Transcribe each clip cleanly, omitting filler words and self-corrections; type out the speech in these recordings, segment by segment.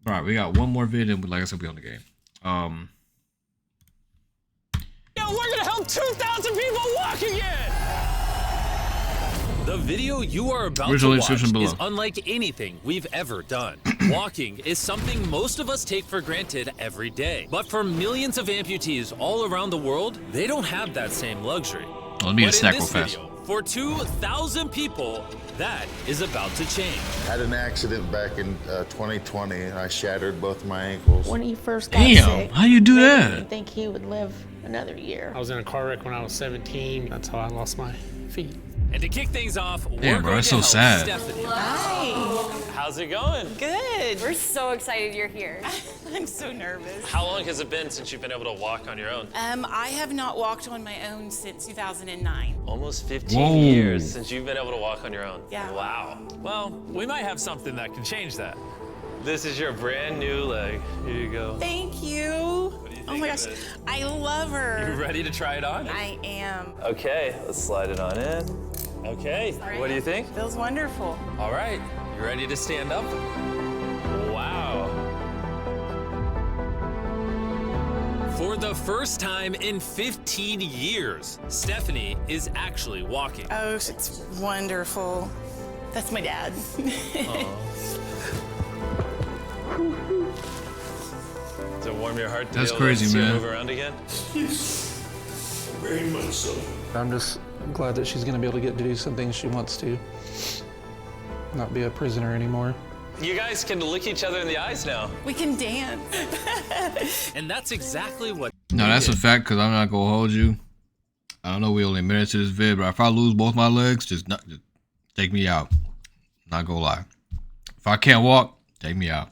All right, we got one more video, but like I said, we on the game. Yo, we're gonna help 2,000 people walk again! The video you are about to watch is unlike anything we've ever done. Walking is something most of us take for granted every day. But for millions of amputees all around the world, they don't have that same luxury. Let me get a snack real fast. For 2,000 people, that is about to change. I had an accident back in 2020, and I shattered both my ankles. When he first got sick, how you do I that? didn't think he would live another year. I was in a car wreck when I was 17. That's how I lost my feet. And to kick things off, damn, bro, that's so sad. Stephanie. Hi. How's it going? Good. We're so excited you're here. I'm so nervous. How long has it been since you've been able to walk on your own? I have not walked on my own since 2009. Almost 15 years since you've been able to walk on your own. Yeah. Wow. Well, we might have something that can change that. This is your brand new leg. Here you go. Thank you. What do you think Oh my gosh, I love her. You ready to try it on? I am. Okay, let's slide it on in. Okay, what do you think? Feels wonderful. All right, you ready to stand up? Wow. For the first time in 15 years, Stephanie is actually walking. Oh, it's wonderful. That's my dad. Does it warm your heart to That's be able crazy, to see her man. move around again? Very much so. I'm just glad that she's gonna be able to get to do some things she wants to. Not be a prisoner anymore. You guys can look each other in the eyes now. We can dance. And that's exactly what. No, that's a fact, because I'm not going to hold you. I don't know we only minutes to this vid, but if I lose both my legs, just take me out. Not going to lie. If I can't walk, take me out.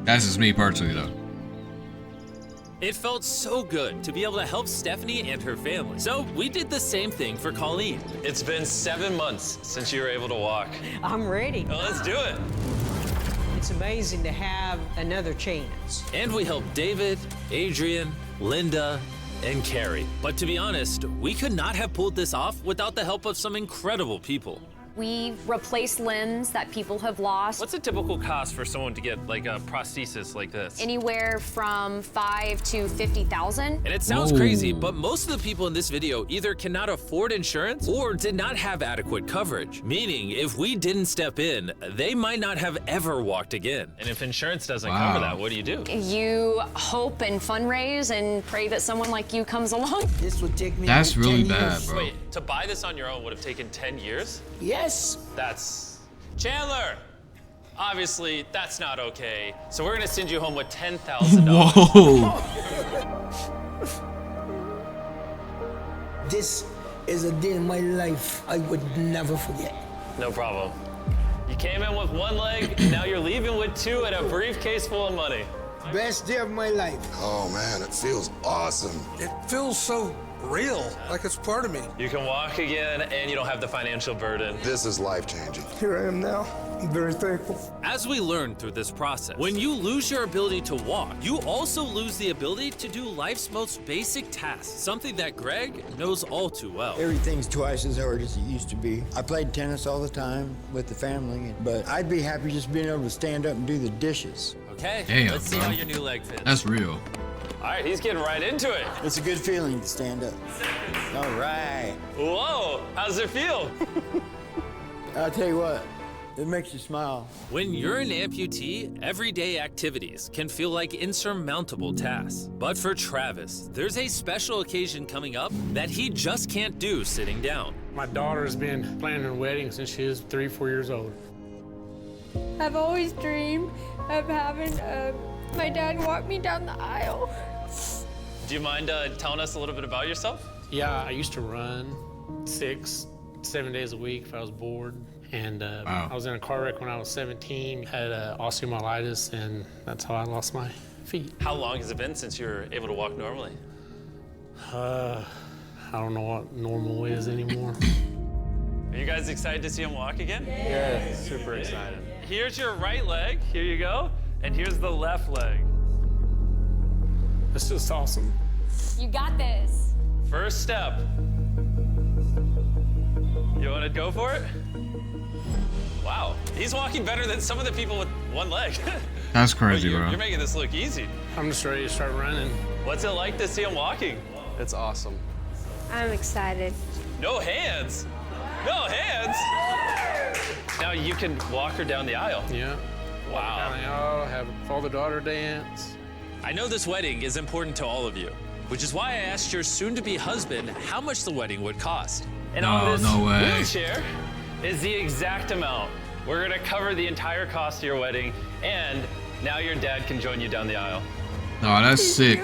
That's just me personally, though. It felt so good to be able to help Stephanie and her family. So we did the same thing for Colleen. It's been 7 months since you were able to walk. I'm ready. Well, let's do it. It's amazing to have another chance. And we helped David, Adrian, Linda, and Carrie. But to be honest, we could not have pulled this off without the help of some incredible people. We replace limbs that people have lost. What's a typical cost for someone to get like a prosthesis like this? Anywhere from $5,000 to $50,000. And it sounds crazy, but most of the people in this video either cannot afford insurance or did not have adequate coverage. Meaning, if we didn't step in, they might not have ever walked again. And if insurance doesn't cover that, what do you do? You hope and fundraise and pray that someone like you comes along. This would take me That's really 10 bad, years. bro. Wait, to buy this on your own would have taken 10 years? Yes. That's... Chandler! Obviously, that's not okay. So we're gonna send you home with $10,000. Whoa. This is a day in my life I would never forget. No problem. You came in with one leg, now you're leaving with two and a briefcase full of money. Best day of my life. Oh man, it feels awesome. It feels so real, like it's part of me. You can walk again and you don't have the financial burden. This is life-changing. Here I am now. I'm very thankful. As we learned through this process, when you lose your ability to walk, you also lose the ability to do life's most basic tasks, something that Greg knows all too well. Everything's twice as hard as it used to be. I played tennis all the time with the family, but I'd be happy just being able to stand up and do the dishes. Okay, Damn, let's see bro. how your new leg fits. That's real. All right, he's getting right into it. It's a good feeling to stand up. All right. Whoa, how does it feel? I'll tell you what, it makes you smile. When you're an amputee, everyday activities can feel like insurmountable tasks. But for Travis, there's a special occasion coming up that he just can't do sitting down. My daughter's been planning her wedding since she was 3, 4 years old. I've always dreamed of having my dad walk me down the aisle. Do you mind telling us a little bit about yourself? Yeah, I used to run 6, 7 days a week if I was bored. And I was in a car wreck when I was 17, had osteomyelitis, and that's how I lost my feet. How long has it been since you were able to walk normally? I don't know what normal is anymore. Are you guys excited to see him walk again? Yeah, super excited. Here's your right leg, here you go, and here's the left leg. It's just awesome. You got this. First step. You wanna go for it? Wow, he's walking better than some of the people with one leg. That's crazy, bro. You're making this look easy. I'm just ready to start running. What's it like to see him walking? It's awesome. I'm excited. No hands. No hands. Now you can walk her down the aisle. Yeah. Wow. Down the aisle, have father-daughter dance. I know this wedding is important to all of you, which is why I asked your soon-to-be husband how much the wedding would cost. And on this wheelchair is the exact amount. We're gonna cover the entire cost of your wedding, and now your dad can join you down the aisle. No, that's sick.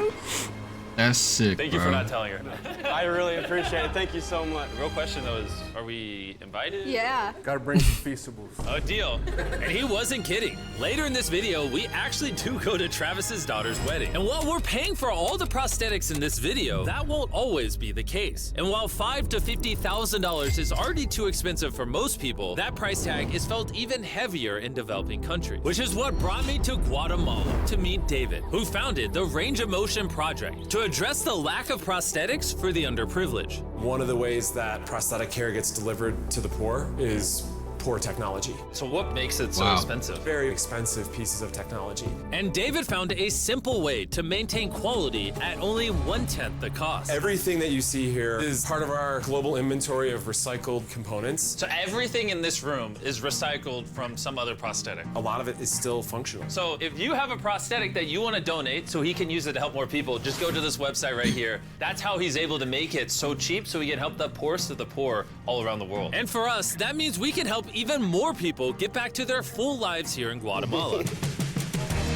That's sick, Thank you for not telling her. I really appreciate it. Thank you so much. The real question though is, are we invited? Yeah. Gotta bring some feastables. Oh, deal. And he wasn't kidding. Later in this video, we actually do go to Travis's daughter's wedding. And while we're paying for all the prosthetics in this video, that won't always be the case. And while $5,000 to $50,000 is already too expensive for most people, that price tag is felt even heavier in developing countries. Which is what brought me to Guatemala to meet David, who founded the Range of Motion Project to address the lack of prosthetics for the underprivileged. One of the ways that prosthetic care gets delivered to the poor is poor technology. So what makes it so expensive? Very expensive pieces of technology. And David found a simple way to maintain quality at only 1/10 the cost. Everything that you see here is part of our global inventory of recycled components. So everything in this room is recycled from some other prosthetic. A lot of it is still functional. So if you have a prosthetic that you want to donate so he can use it to help more people, just go to this website right here. That's how he's able to make it so cheap so he can help the poorest of the poor all around the world. And for us, that means we can help even more people get back to their full lives here in Guatemala.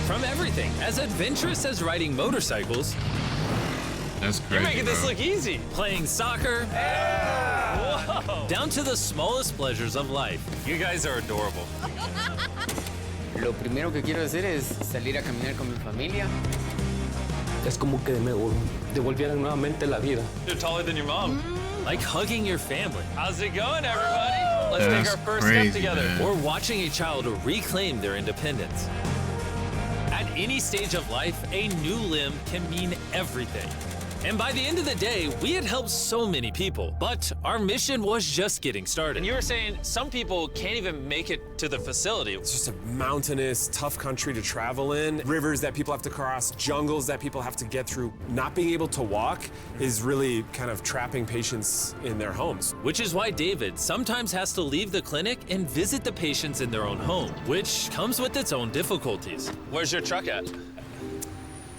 From everything as adventurous as riding motorcycles. That's crazy. You're making this look easy. Playing soccer. Whoa. Down to the smallest pleasures of life. You guys are adorable. Lo primero que quiero hacer es salir a caminar con mi familia. Es como que me devolvieran nuevamente la vida. You're taller than your mom. Like hugging your family. How's it going, everybody? Let's take our first step together. Man. Or watching a child reclaim their independence. At any stage of life, a new limb can mean everything. And by the end of the day, we had helped so many people, but our mission was just getting started. And you were saying some people can't even make it to the facility. It's just a mountainous, tough country to travel in. Rivers that people have to cross, jungles that people have to get through. Not being able to walk is really kind of trapping patients in their homes. Which is why David sometimes has to leave the clinic and visit the patients in their own home, which comes with its own difficulties. Where's your truck at?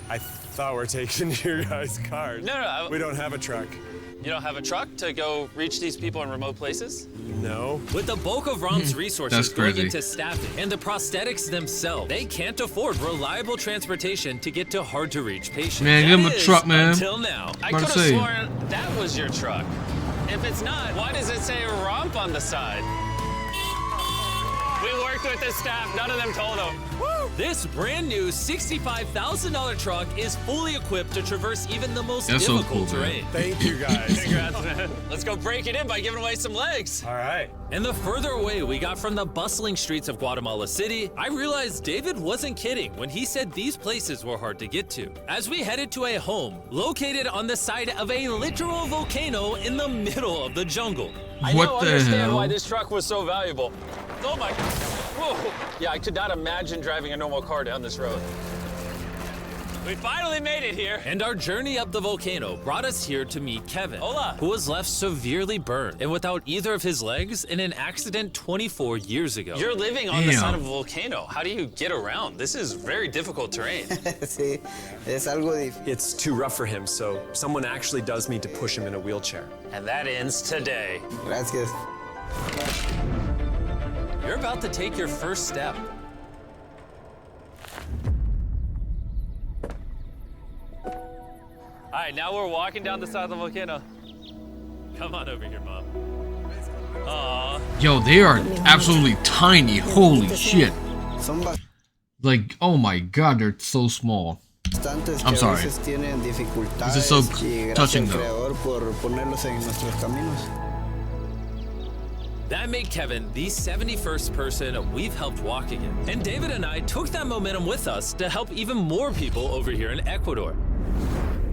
I thought we're taking your guys' cars. No. We don't have a truck. You don't have a truck to go reach these people in remote places? No. With the bulk of ROM's resources going into staffing and the prosthetics themselves, they can't afford reliable transportation to get to hard-to-reach patients. Man, give him a truck, man. Until now. I could have sworn that was your truck. If it's not, why does it say ROMP on the side? We worked with the staff, none of them told them. Woo! This brand new $65,000 truck is fully equipped to traverse even the most difficult terrain. Thank you, guys. Congrats, man. Let's go break it in by giving away some legs. All right. And the further away we got from the bustling streets of Guatemala City, I realized David wasn't kidding when he said these places were hard to get to. As we headed to a home located on the side of a literal volcano in the middle of the jungle. I now understand why this truck was so valuable. Oh my, whoa. Yeah, I could not imagine driving a normal car down this road. We finally made it here. And our journey up the volcano brought us here to meet Kevin, who was left severely burned and without either of his legs in an accident 24 years ago. You're living on the side of a volcano. How do you get around? This is very difficult terrain. Sí, es algo difícil. It's too rough for him, so someone actually does need to push him in a wheelchair. And that ends today. Gracias. You're about to take your first step. All right, now we're walking down the side of the volcano. Come on over here, Mom. Aww. Yo, they are absolutely tiny. Holy shit. Like, oh my god, they're so small. I'm sorry. This is so touching though. That made Kevin the 71st person we've helped walk again. And David and I took that momentum with us to help even more people over here in Ecuador.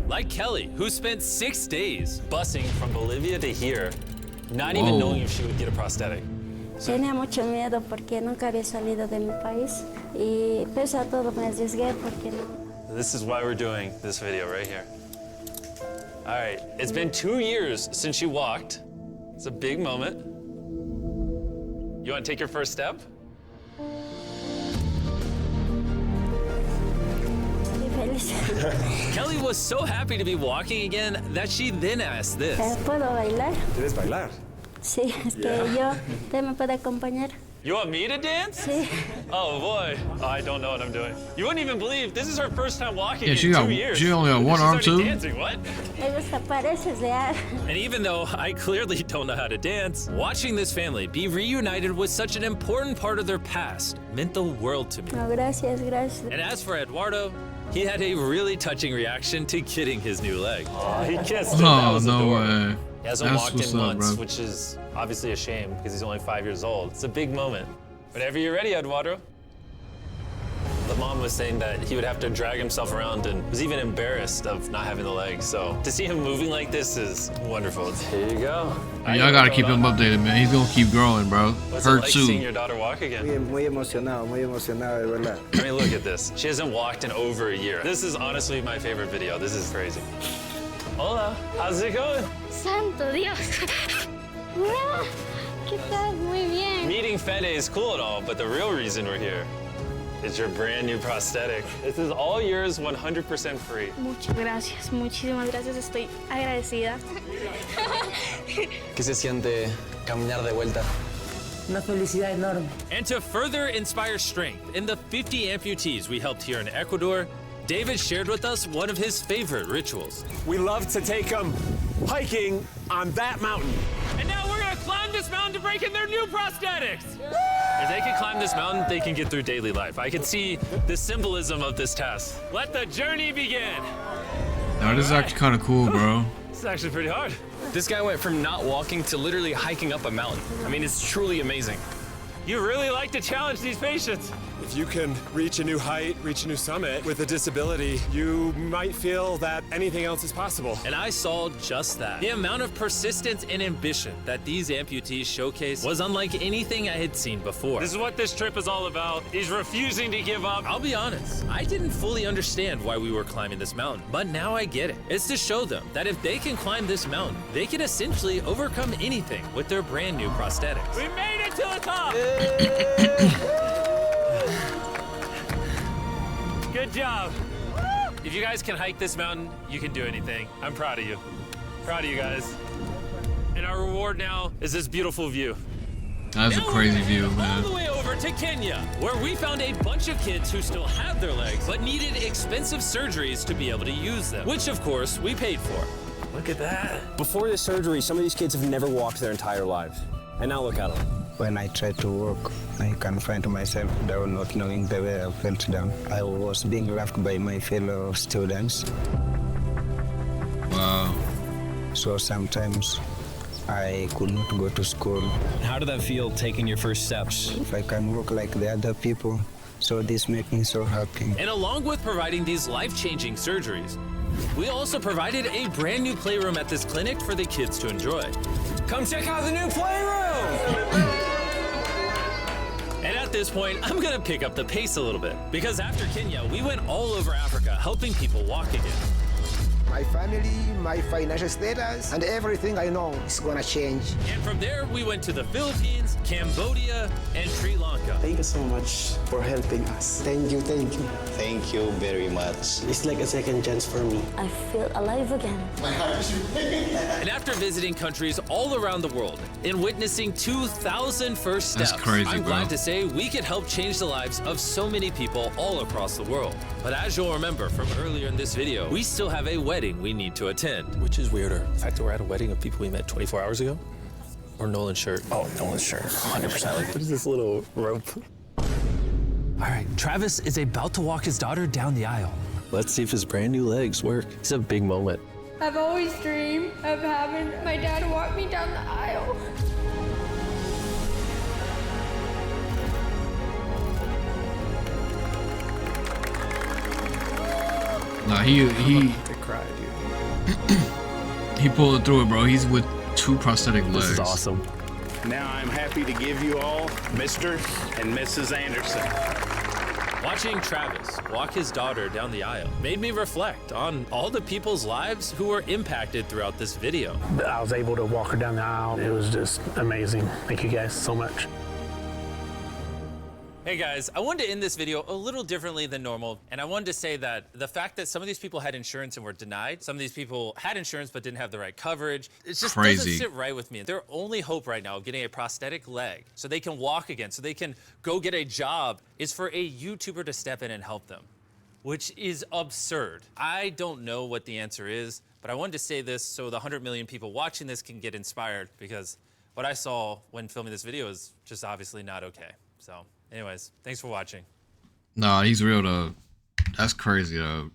Like Kelly, who spent 6 days busing from Bolivia to here, not even knowing if she would get a prosthetic. Tenía mucho miedo porque nunca había salido de mi país Y pues a todo me arriesgué porque no. This is why we're doing this video right here. All right, it's been 2 years since you walked. It's a big moment. You want to take your first step? Kelly was so happy to be walking again that she then asked this. ¿Puedo bailar? ¿Quieres bailar? Sí, es que ¿usted me puede acompañar? You want me to dance? Sí. Oh boy, I don't know what I'm doing. You wouldn't even believe this is her first time walking in she 2 years. She only got one arm too. Dancing. What? Me gusta, pareces real. And even though I clearly don't know how to dance, watching this family be reunited with such an important part of their past meant the world to me. No, gracias, gracias. And as for Eduardo, he had a really touching reaction to getting his new leg. Oh, he kissed him. That was no adorable. way. He hasn't That's walked what's in up, months, bro. which is obviously a shame because he's only 5 years old. It's a big moment. Whenever you're ready, Eduardo. The mom was saying that he would have to drag himself around and was even embarrassed of not having the leg. So to see him moving like this is wonderful. Here you go. Y'all gotta keep him updated, man. He's gonna keep growing, bro. What's Her it like too. seeing your daughter walk again? Muy emocionado, de verdad. I mean, look at this. She hasn't walked in over a year. This is honestly my favorite video. This is crazy. Hola, how's it going? Santo Dios. ¿Qué tal? Muy bien. Meeting Fede is cool and all, but the real reason we're here is your brand new prosthetic. This is all yours, 100% free. Muchas gracias, muchísimas gracias. Estoy agradecida. ¿Qué se siente caminar de vuelta? Una felicidad enorme. And to further inspire strength in the 50 amputees we helped here in Ecuador, David shared with us one of his favorite rituals. We love to take them hiking on that mountain. And now we're gonna climb this mountain to break in their new prosthetics. If they can climb this mountain, they can get through daily life. I can see the symbolism of this task. Let the journey begin. No, this is actually kind of cool, bro. This is actually pretty hard. This guy went from not walking to literally hiking up a mountain. I mean, it's truly amazing. You really like to challenge these patients. If you can reach a new height, reach a new summit with a disability, you might feel that anything else is possible. And I saw just that. The amount of persistence and ambition that these amputees showcase was unlike anything I had seen before. This is what this trip is all about. He's refusing to give up. I'll be honest, I didn't fully understand why we were climbing this mountain, but now I get it. It's to show them that if they can climb this mountain, they can essentially overcome anything with their brand new prosthetics. We made it to the top! Good job. If you guys can hike this mountain, you can do anything. I'm proud of you. Proud of you guys. And our reward now is this beautiful view. That's a crazy view, man. All the way over to Kenya, where we found a bunch of kids who still had their legs, but needed expensive surgeries to be able to use them, which of course we paid for. Look at that. Before the surgery, some of these kids have never walked their entire lives. And now look at them. When I tried to walk, I can find myself down, not knowing the way I felt down. I was being laughed by my fellow students. Wow. So sometimes I could not go to school. How did that feel, taking your first steps? If I can walk like the other people, so this makes me so happy. And along with providing these life-changing surgeries, we also provided a brand new playroom at this clinic for the kids to enjoy. Come check out the new playroom! And at this point, I'm gonna pick up the pace a little bit, because after Kenya, we went all over Africa helping people walk again. My family, my financial status, and everything I know is gonna change. And from there, we went to the Philippines, Cambodia, and Sri Lanka. Thank you so much for helping us. Thank you, thank you. Thank you very much. It's like a second chance for me. I feel alive again. And after visiting countries all around the world and witnessing 2,000 first steps, That's crazy, I'm bro. glad to say we could help change the lives of so many people all across the world. But as you'll remember from earlier in this video, we still have a wedding we need to attend. Which is weirder, the fact that we're at a wedding of people we met 24 hours ago? Or Nolan's shirt? Oh, Nolan's shirt, 100%. What is this little rope? All right, Travis is about to walk his daughter down the aisle. Let's see if his brand new legs work. It's a big moment. I've always dreamed of having my dad walk me down the aisle. Nah, he Cry, dude. he pulled through it, bro. He's with 2 prosthetic legs. This is awesome. Now I'm happy to give you all Mr. and Mrs. Anderson. Watching Travis walk his daughter down the aisle made me reflect on all the people's lives who were impacted throughout this video. I was able to walk her down the aisle. It was just amazing. Thank you guys so much. Hey guys, I wanted to end this video a little differently than normal, and I wanted to say that the fact that some of these people had insurance and were denied, some of these people had insurance but didn't have the right coverage, it just doesn't sit right with me. Their only hope right now of getting a prosthetic leg so they can walk again, so they can go get a job, is for a YouTuber to step in and help them, which is absurd. I don't know what the answer is, but I wanted to say this so the 100 million people watching this can get inspired, because what I saw when filming this video is just obviously not okay. So anyways, thanks for watching. Nah, he's real though. That's crazy though.